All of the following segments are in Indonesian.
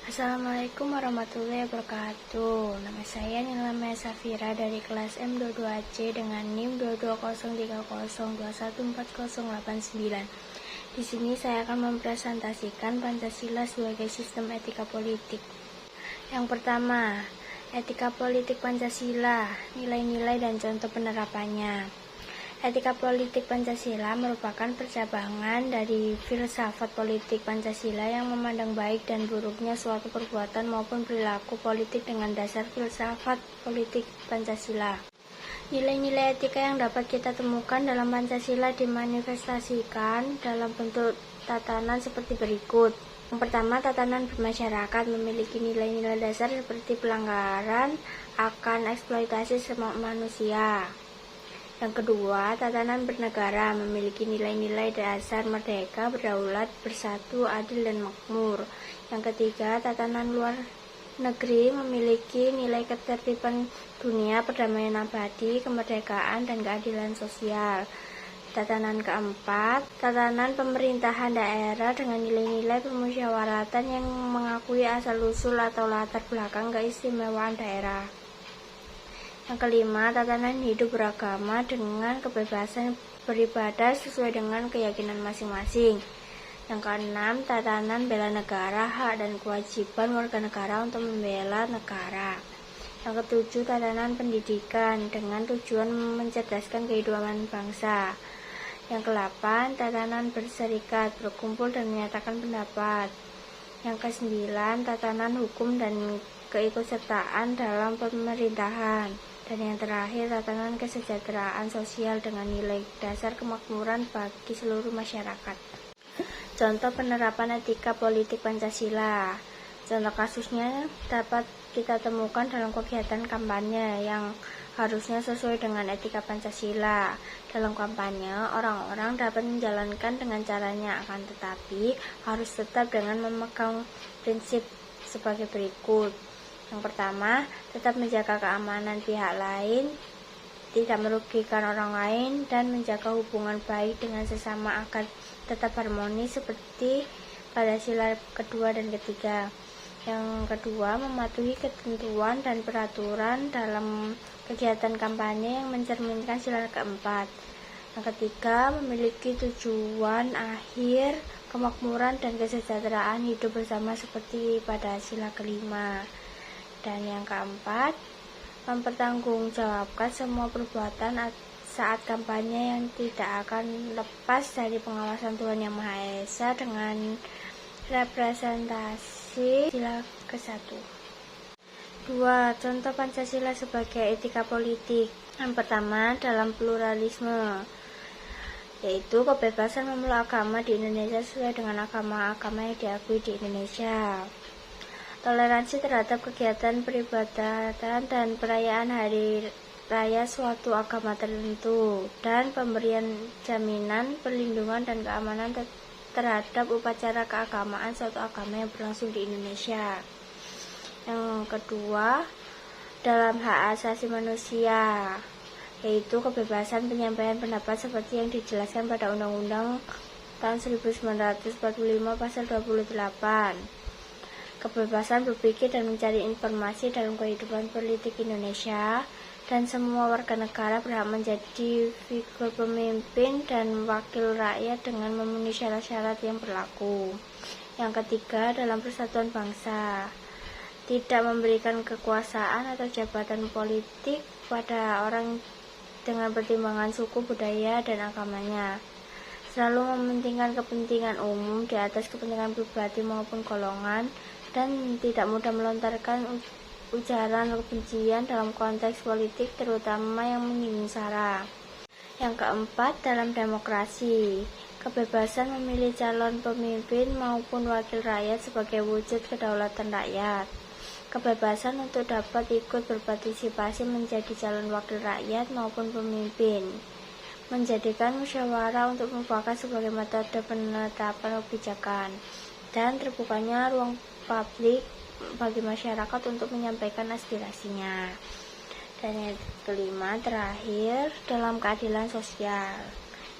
Assalamualaikum warahmatullahi wabarakatuh. Nama saya Nila Maya Safira dari kelas M22C dengan NIM 22030214089. Di sini saya akan mempresentasikan Pancasila sebagai sistem etika politik. Yang pertama, etika politik Pancasila, nilai-nilai dan contoh penerapannya. Etika politik Pancasila merupakan percabangan dari filsafat politik Pancasila yang memandang baik dan buruknya suatu perbuatan maupun perilaku politik dengan dasar filsafat politik Pancasila. Nilai-nilai etika yang dapat kita temukan dalam Pancasila dimanifestasikan dalam bentuk tatanan seperti berikut. Yang pertama, tatanan bermasyarakat memiliki nilai-nilai dasar seperti pelanggaran akan eksploitasi semua manusia. Yang kedua, tatanan bernegara memiliki nilai-nilai dasar merdeka, berdaulat, bersatu, adil, dan makmur. Yang ketiga, tatanan luar negeri memiliki nilai ketertiban dunia, perdamaian abadi, kemerdekaan, dan keadilan sosial. Tatanan keempat, tatanan pemerintahan daerah dengan nilai-nilai permusyawaratan yang mengakui asal-usul atau latar belakang keistimewaan daerah. Yang kelima, tatanan hidup beragama dengan kebebasan beribadah sesuai dengan keyakinan masing-masing. Yang keenam, tatanan bela negara, hak dan kewajiban warga negara untuk membela negara. Yang ketujuh, tatanan pendidikan dengan tujuan mencerdaskan kehidupan bangsa. Yang kedelapan, tatanan berserikat, berkumpul dan menyatakan pendapat. Yang kesembilan, tatanan hukum dan keikutsertaan dalam pemerintahan. Dan yang terakhir, tatanan kesejahteraan sosial dengan nilai dasar kemakmuran bagi seluruh masyarakat. Contoh penerapan etika politik Pancasila. Contoh kasusnya dapat kita temukan dalam kegiatan kampanye yang harusnya sesuai dengan etika Pancasila. Dalam kampanye, orang-orang dapat menjalankan dengan caranya, akan tetapi harus tetap dengan memegang prinsip sebagai berikut. Yang pertama, tetap menjaga keamanan pihak lain, tidak merugikan orang lain, dan menjaga hubungan baik dengan sesama agar tetap harmonis seperti pada sila kedua dan ketiga. Yang kedua, mematuhi ketentuan dan peraturan dalam kegiatan kampanye yang mencerminkan sila keempat. Yang ketiga, memiliki tujuan akhir kemakmuran dan kesejahteraan hidup bersama seperti pada sila kelima. Dan yang keempat, mempertanggungjawabkan semua perbuatan saat kampanye yang tidak akan lepas dari pengawasan Tuhan Yang Maha Esa dengan representasi sila ke-1. 2. Contoh Pancasila sebagai etika politik. Yang pertama, dalam pluralisme, yaitu kebebasan memeluk agama di Indonesia sesuai dengan agama-agama yang diakui di Indonesia. Toleransi terhadap kegiatan peribadatan dan perayaan hari raya suatu agama tertentu, dan pemberian jaminan, perlindungan, dan keamanan terhadap upacara keagamaan suatu agama yang berlangsung di Indonesia. Yang kedua, dalam hak asasi manusia, yaitu kebebasan penyampaian pendapat seperti yang dijelaskan pada Undang-Undang tahun 1945 pasal 28. Kebebasan berpikir dan mencari informasi dalam kehidupan politik Indonesia, dan semua warga negara berhak menjadi figur pemimpin dan wakil rakyat dengan memenuhi syarat-syarat yang berlaku. Yang ketiga, dalam persatuan bangsa, tidak memberikan kekuasaan atau jabatan politik pada orang dengan pertimbangan suku, budaya, dan agamanya. Selalu mementingkan kepentingan umum di atas kepentingan pribadi maupun golongan, dan tidak mudah melontarkan ujaran kebencian dalam konteks politik, terutama yang menyinggung SARA. Yang keempat, dalam demokrasi, kebebasan memilih calon pemimpin maupun wakil rakyat sebagai wujud kedaulatan rakyat. Kebebasan untuk dapat ikut berpartisipasi menjadi calon wakil rakyat maupun pemimpin. Menjadikan musyawarah untuk mufakat sebagai metode penetapan kebijakan. Dan terbukanya ruang publik bagi masyarakat untuk menyampaikan aspirasinya. Dan yang kelima, terakhir, dalam keadilan sosial,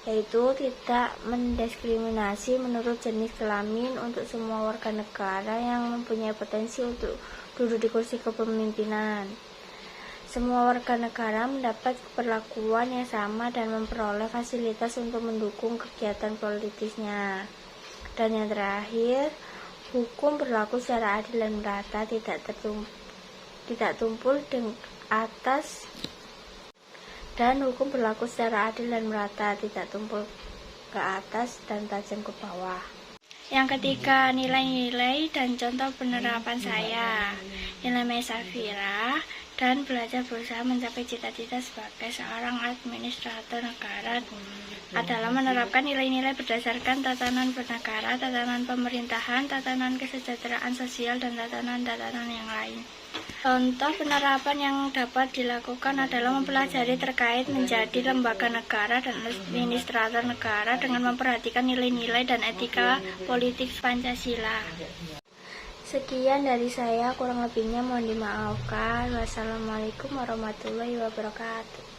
yaitu tidak mendiskriminasi menurut jenis kelamin untuk semua warga negara yang mempunyai potensi untuk duduk di kursi kepemimpinan. Semua warga negara mendapat perlakuan yang sama dan memperoleh fasilitas untuk mendukung kegiatan politisnya. Dan yang terakhir, hukum berlaku secara adil dan merata, tidak tumpul di atas, dan hukum berlaku secara adil dan merata, tidak tumpul ke atas dan tajam ke bawah. Yang ketiga, nilai-nilai dan contoh penerapan saya. Nilai Safira dan belajar berusaha mencapai cita-cita sebagai seorang administrator negara adalah menerapkan nilai-nilai berdasarkan tatanan bernegara, tatanan pemerintahan, tatanan kesejahteraan sosial, dan tatanan-tatanan yang lain. Contoh penerapan yang dapat dilakukan adalah mempelajari terkait menjadi lembaga negara dan administrator negara dengan memperhatikan nilai-nilai dan etika politik Pancasila. Sekian dari saya, kurang lebihnya mohon dimaafkan. Wassalamualaikum warahmatullahi wabarakatuh.